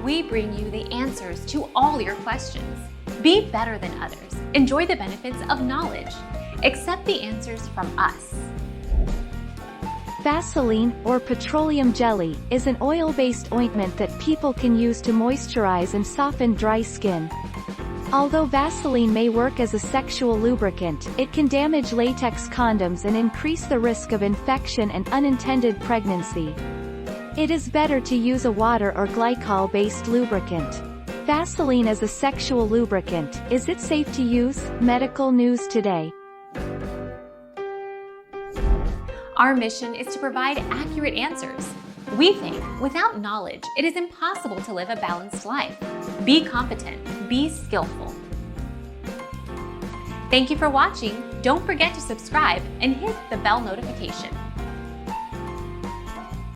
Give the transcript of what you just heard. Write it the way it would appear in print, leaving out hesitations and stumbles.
we bring you the answers to all your questions. Be better than others. Enjoy the benefits of knowledge. Accept the answers from us. Vaseline, or petroleum jelly, is an oil-based ointment that people can use to moisturize and soften dry skin. Although Vaseline may work as a sexual lubricant, it can damage latex condoms and increase the risk of infection and unintended pregnancy. It is better to use a water or glycol-based lubricant. Vaseline as a sexual lubricant, is it safe to use? Medical News Today. Our mission is to provide accurate answers. We think without knowledge, it is impossible to live a balanced life. Be competent, be skillful. Thank you for watching. Don't forget to subscribe and hit the bell notification.